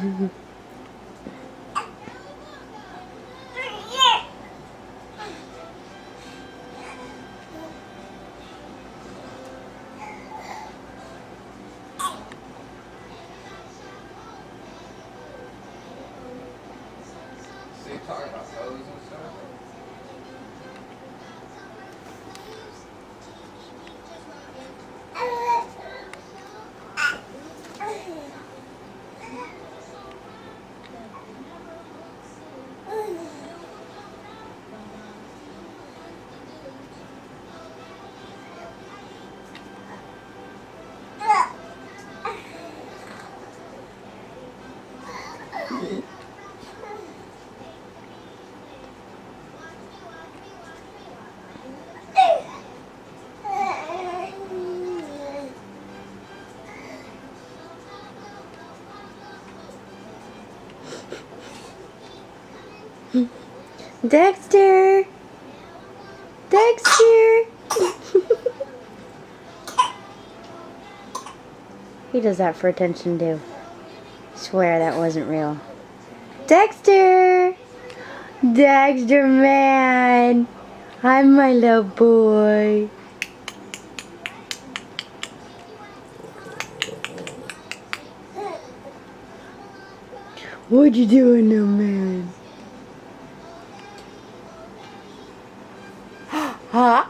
So you're talking about toes and stuff? Dexter! Dexter! He does that for attention too. Swear that wasn't real. Dexter! Dexter, man! Hi, my little boy. What you doing now, man? Huh?